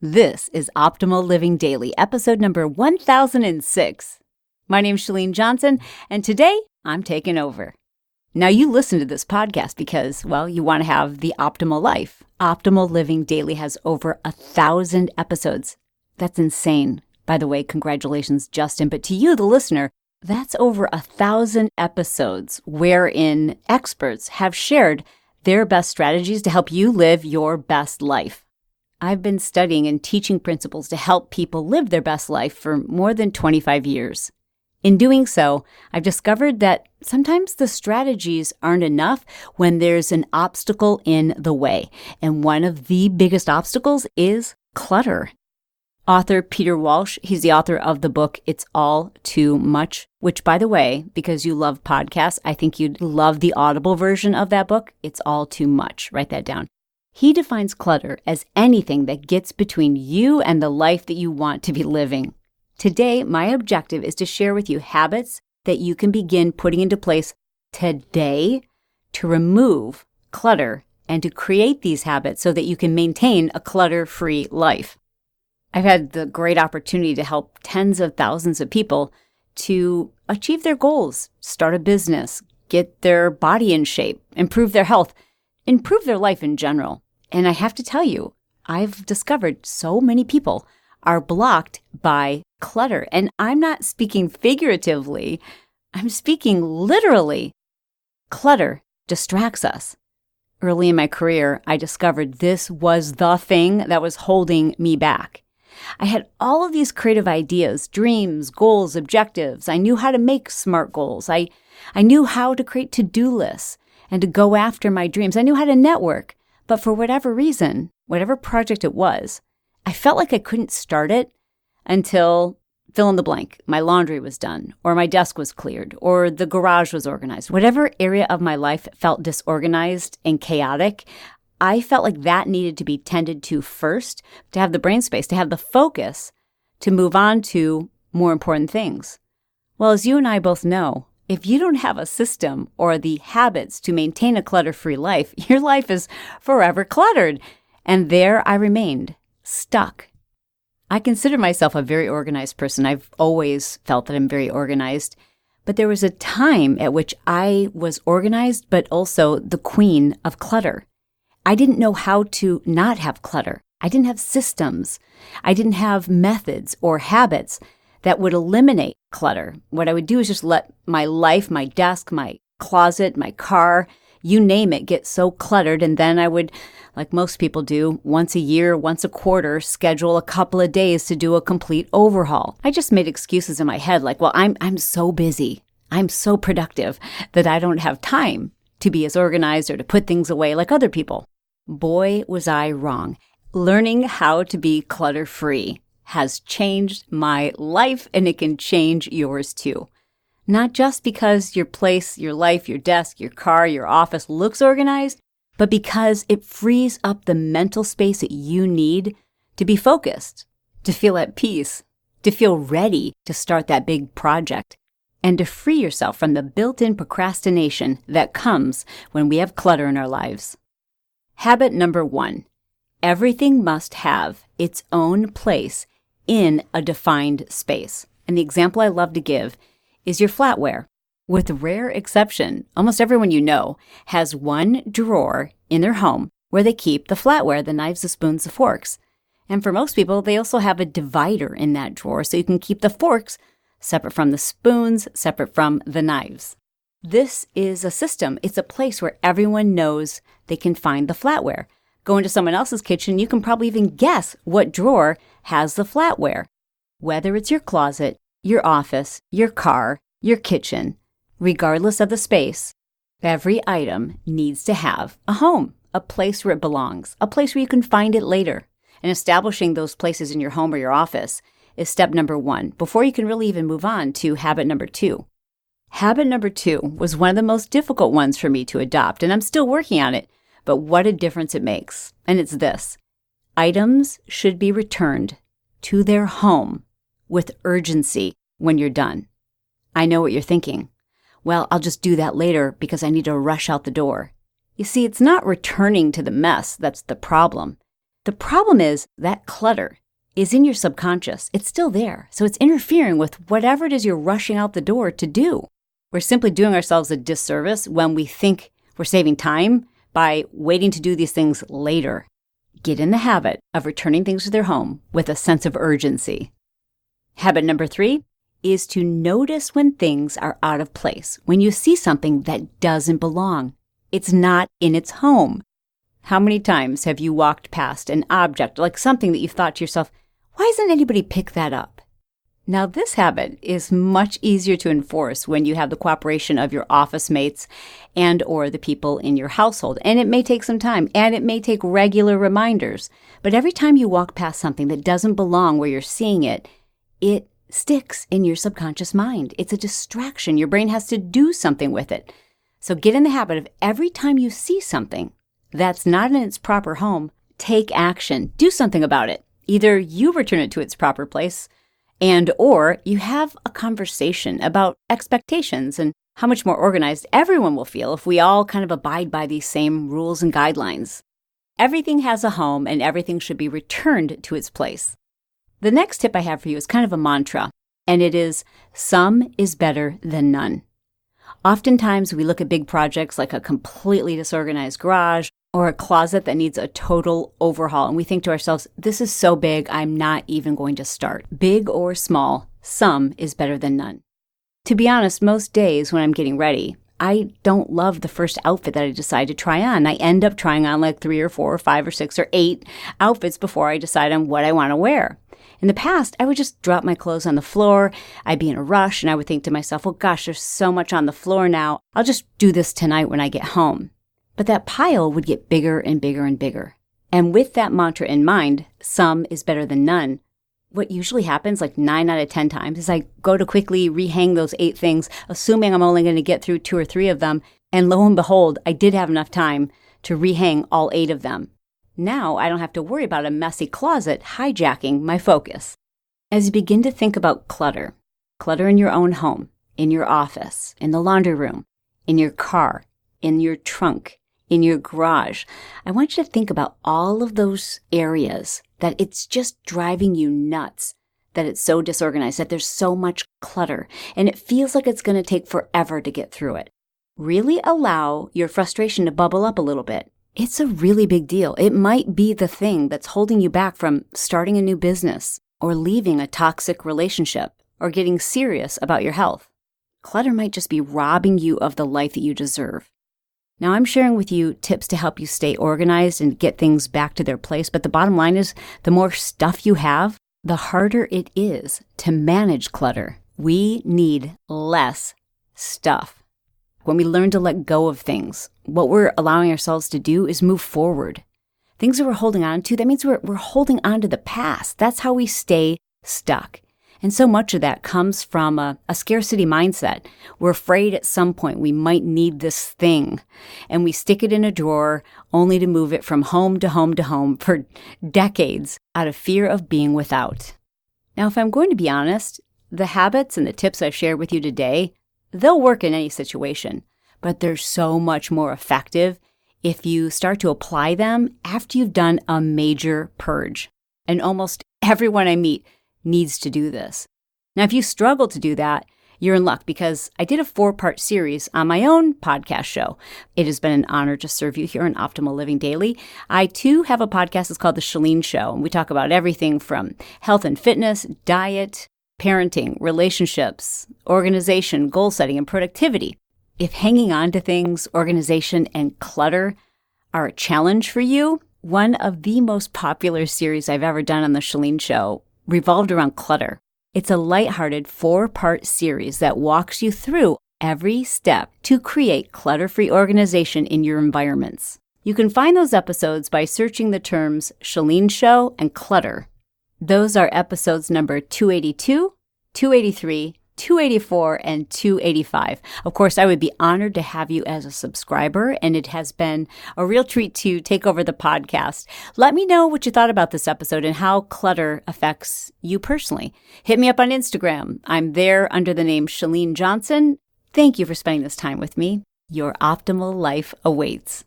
This is Optimal Living Daily, episode number 1006. My name's Chalene Johnson, and today I'm taking over. Now, you listen to this podcast because, well, you want to have the optimal life. Optimal Living Daily has over 1,000 episodes. That's insane. By the way, congratulations, Justin. But to you, the listener, that's over 1,000 episodes wherein experts have shared their best strategies to help you live your best life. I've been studying and teaching principles to help people live their best life for more than 25 years. In doing so, I've discovered that sometimes the strategies aren't enough when there's an obstacle in the way. And one of the biggest obstacles is clutter. Author Peter Walsh, he's the author of the book, It's All Too Much, which, by the way, because you love podcasts, I think you'd love the Audible version of that book, It's All Too Much. Write that down. He defines clutter as anything that gets between you and the life that you want to be living. Today, my objective is to share with you habits that you can begin putting into place today to remove clutter and to create these habits so that you can maintain a clutter-free life. I've had the great opportunity to help tens of thousands of people to achieve their goals, start a business, get their body in shape, improve their health, improve their life in general. And I have to tell you, I've discovered so many people are blocked by clutter. And I'm not speaking figuratively, I'm speaking literally. Clutter distracts us. Early in my career, I discovered this was the thing that was holding me back. I had all of these creative ideas, dreams, goals, objectives. I knew how to make SMART goals. I knew how to create to-do lists and to go after my dreams. I knew how to network, but for whatever reason, whatever project it was, I felt like I couldn't start it until fill in the blank. My laundry was done, or my desk was cleared, or the garage was organized. Whatever area of my life felt disorganized and chaotic, I felt like that needed to be tended to first, to have the brain space, to have the focus to move on to more important things. Well, as you and I both know, if you don't have a system or the habits to maintain a clutter-free life, your life is forever cluttered. And there I remained, stuck. I consider myself a very organized person. I've always felt that I'm very organized. But there was a time at which I was organized, but also the queen of clutter. I didn't know how to not have clutter. I didn't have systems. I didn't have methods or habits that would eliminate clutter. What I would do is just let my life, my desk, my closet, my car, you name it, get so cluttered. And then I would, like most people do, once a year, once a quarter, schedule a couple of days to do a complete overhaul. I just made excuses in my head like, well, I'm so busy. I'm so productive that I don't have time to be as organized or to put things away like other people. Boy, was I wrong. Learning how to be clutter-free has changed my life, and it can change yours too. Not just because your place, your life, your desk, your car, your office looks organized, but because it frees up the mental space that you need to be focused, to feel at peace, to feel ready to start that big project, and to free yourself from the built-in procrastination that comes when we have clutter in our lives. Habit number 1, everything must have its own place in a defined space. And the example I love to give is your flatware. With rare exception, almost everyone you know has one drawer in their home where they keep the flatware, the knives, the spoons, the forks. And for most people, they also have a divider in that drawer so you can keep the forks separate from the spoons, separate from the knives. This is a system. It's a place where everyone knows they can find the flatware. Go into someone else's kitchen, you can probably even guess what drawer has the flatware. Whether it's your closet, your office, your car, your kitchen, regardless of the space, every item needs to have a home, a place where it belongs, a place where you can find it later. And establishing those places in your home or your office is step number 1, before you can really even move on to habit number 2. Habit number 2 was one of the most difficult ones for me to adopt, and I'm still working on it. But what a difference it makes. And it's this. Items should be returned to their home with urgency when you're done. I know what you're thinking. Well, I'll just do that later because I need to rush out the door. You see, it's not returning to the mess that's the problem. The problem is that clutter is in your subconscious. It's still there. So it's interfering with whatever it is you're rushing out the door to do. We're simply doing ourselves a disservice when we think we're saving time by waiting to do these things later. Get in the habit of returning things to their home with a sense of urgency. Habit number 3 is to notice when things are out of place, when you see something that doesn't belong. It's not in its home. How many times have you walked past an object, like something that you've thought to yourself, why doesn't anybody pick that up? Now, this habit is much easier to enforce when you have the cooperation of your office mates and or the people in your household. And it may take some time, and it may take regular reminders. But every time you walk past something that doesn't belong where you're seeing it, it sticks in your subconscious mind. It's a distraction. Your brain has to do something with it. So get in the habit of every time you see something that's not in its proper home, take action. Do something about it. Either you return it to its proper place, and or you have a conversation about expectations and how much more organized everyone will feel if we all kind of abide by these same rules and guidelines. Everything has a home and everything should be returned to its place. The next tip I have for you is kind of a mantra, and it is, some is better than none. Oftentimes we look at big projects like a completely disorganized garage or a closet that needs a total overhaul, and we think to ourselves, this is so big, I'm not even going to start. Big or small, some is better than none. To be honest, most days when I'm getting ready, I don't love the first outfit that I decide to try on. I end up trying on like 3 or 4 or 5 or 6 or 8 outfits before I decide on what I want to wear. In the past, I would just drop my clothes on the floor. I'd be in a rush, and I would think to myself, oh gosh, there's so much on the floor now. I'll just do this tonight when I get home. But that pile would get bigger and bigger and bigger. And with that mantra in mind, some is better than none, what usually happens like 9 out of 10 times is I go to quickly rehang those 8 things, assuming I'm only going to get through 2 or 3 of them. And lo and behold, I did have enough time to rehang all 8 of them. Now I don't have to worry about a messy closet hijacking my focus. As you begin to think about clutter in your own home, in your office, in the laundry room, in your car, in your trunk, in your garage, I want you to think about all of those areas that it's just driving you nuts, that it's so disorganized, that there's so much clutter, and it feels like it's going to take forever to get through it. Really allow your frustration to bubble up a little bit. It's a really big deal. It might be the thing that's holding you back from starting a new business, or leaving a toxic relationship, or getting serious about your health. Clutter might just be robbing you of the life that you deserve. Now, I'm sharing with you tips to help you stay organized and get things back to their place, but the bottom line is the more stuff you have, the harder it is to manage clutter. We need less stuff. When we learn to let go of things, what we're allowing ourselves to do is move forward. Things that we're holding on to, that means we're holding on to the past. That's how we stay stuck. And so much of that comes from a scarcity mindset. We're afraid at some point we might need this thing, and we stick it in a drawer only to move it from home to home to home for decades out of fear of being without. Now, if I'm going to be honest, the habits and the tips I've shared with you today, they'll work in any situation, but they're so much more effective if you start to apply them after you've done a major purge. And almost everyone I meet needs to do this. Now, if you struggle to do that, you're in luck, because I did a 4-part series on my own podcast show. It has been an honor to serve you here on Optimal Living Daily. I, too, have a podcast. It's called The Chalene Show, and we talk about everything from health and fitness, diet, parenting, relationships, organization, goal setting, and productivity. If hanging on to things, organization, and clutter are a challenge for you, one of the most popular series I've ever done on The Chalene Show revolved around clutter. It's a lighthearted 4-part series that walks you through every step to create clutter-free organization in your environments. You can find those episodes by searching the terms Chalene Show and clutter. Those are episodes number 282, 283, 284, and 285. Of course, I would be honored to have you as a subscriber, and it has been a real treat to take over the podcast. Let me know what you thought about this episode and how clutter affects you personally. Hit me up on Instagram. I'm there under the name Chalene Johnson. Thank you for spending this time with me. Your optimal life awaits.